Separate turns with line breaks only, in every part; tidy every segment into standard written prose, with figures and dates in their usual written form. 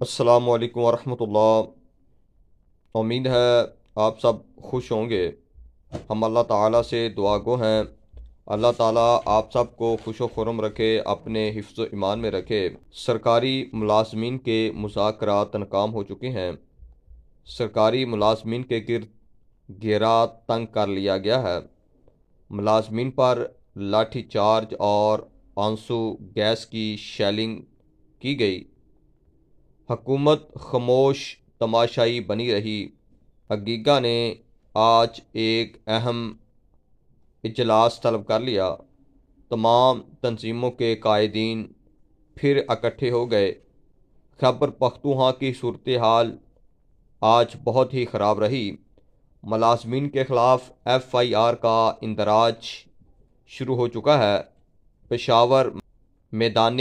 السلام علیکم ورحمۃ اللہ۔ امید ہے آپ سب خوش ہوں گے۔ ہم اللہ تعالیٰ سے دعا گو ہیں، اللہ تعالیٰ آپ سب کو خوش و خرم رکھے، اپنے حفظ و ایمان میں رکھے۔ سرکاری ملازمین کے مذاکرات ناکام ہو چکے ہیں۔ سرکاری ملازمین کے گرد گھیرا تنگ کر لیا گیا ہے۔ ملازمین پر لاٹھی چارج اور آنسو گیس کی شیلنگ کی گئی۔ حکومت خاموش تماشائی بنی رہی۔ اگیگا نے آج ایک اہم اجلاس طلب کر لیا۔ تمام تنظیموں کے قائدین پھر اکٹھے ہو گئے۔ خیبر پختونخوا کی صورتحال آج بہت ہی خراب رہی۔ ملازمین کے خلاف ایف آئی آر کا اندراج شروع ہو چکا ہے۔ پشاور میدان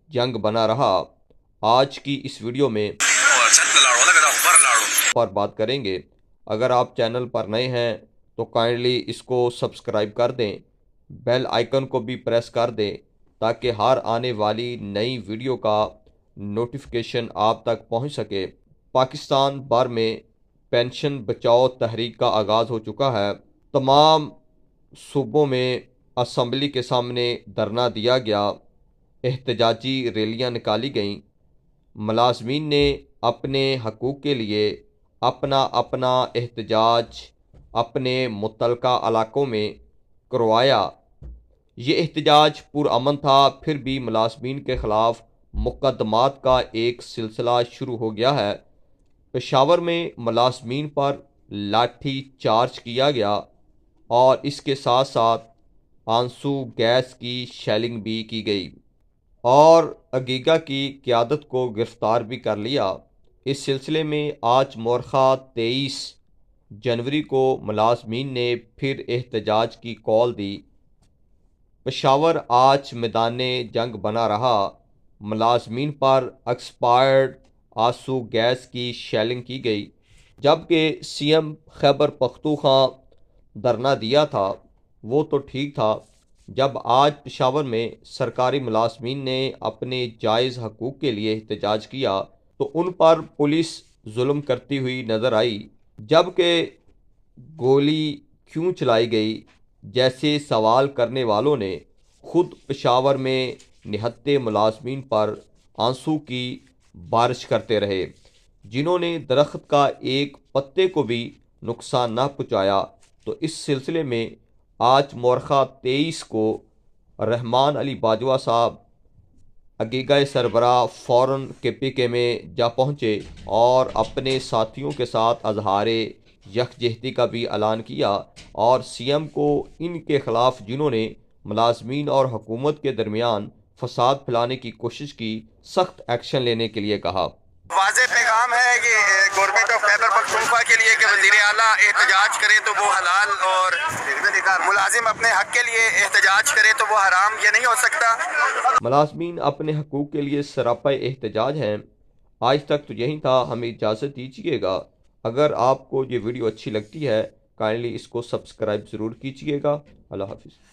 جنگ بنا رہا۔ آج کی اس ویڈیو میں پر بات کریں گے۔ اگر آپ چینل پر نئے ہیں تو کائنڈلی اس کو سبسکرائب کر دیں، بیل آئیکن کو بھی پریس کر دیں تاکہ ہر آنے والی نئی ویڈیو کا نوٹیفیکیشن آپ تک پہنچ سکے۔ پاکستان بھر میں پینشن بچاؤ تحریک کا آغاز ہو چکا ہے۔ تمام صوبوں میں اسمبلی کے سامنے دھرنا دیا گیا، احتجاجی ریلیاں نکالی گئیں۔ ملازمین نے اپنے حقوق کے لیے اپنا احتجاج اپنے متعلقہ علاقوں میں کروایا۔ یہ احتجاج پرامن تھا، پھر بھی ملازمین کے خلاف مقدمات کا ایک سلسلہ شروع ہو گیا ہے۔ پشاور میں ملازمین پر لاٹھی چارج کیا گیا اور اس کے ساتھ ساتھ آنسو گیس کی شیلنگ بھی کی گئی اور اگیگا کی قیادت کو گرفتار بھی کر لیا۔ اس سلسلے میں آج مورخہ 23 جنوری کو ملازمین نے پھر احتجاج کی کال دی۔ پشاور آج میدان جنگ بنا رہا۔ ملازمین پر ایکسپائرڈ آنسو گیس کی شیلنگ کی گئی، جبکہ سی ایم خیبر پختونخوا دھرنا دیا تھا۔ وہ تو ٹھیک تھا، جب آج پشاور میں سرکاری ملازمین نے اپنے جائز حقوق کے لیے احتجاج کیا تو ان پر پولیس ظلم کرتی ہوئی نظر آئی۔ جبکہ گولی کیوں چلائی گئی جیسے سوال کرنے والوں نے خود پشاور میں نہتے ملازمین پر آنسو کی بارش کرتے رہے، جنہوں نے درخت کا ایک پتے کو بھی نقصان نہ پہنچایا۔ تو اس سلسلے میں آج مورخہ 23 کو رحمان علی باجوہ صاحب اگیگا سربراہ فوراً کے پی کے میں جا پہنچے اور اپنے ساتھیوں کے ساتھ اظہار یکجہتی کا بھی اعلان کیا اور سی ایم کو ان کے خلاف جنہوں نے ملازمین اور حکومت کے درمیان فساد پھیلانے کی کوشش کی، سخت ایکشن لینے کے لیے کہا۔
واضح پیغام ہے کہ گورنمنٹ آف خیبر پختونخوا کے لیے کہ وزیر اعلیٰ احتجاج کرے تو وہ حلال اور ملازم اپنے حق کے لیے احتجاج کرے تو وہ حرام، یہ نہیں ہو سکتا۔
ملازمین اپنے حقوق کے لیے سراپا احتجاج ہیں۔ آج تک تو یہی تھا، ہمیں اجازت دیجیے گا۔ اگر آپ کو یہ ویڈیو اچھی لگتی ہے کائنڈلی اس کو سبسکرائب ضرور کیجیے گا۔ اللہ حافظ۔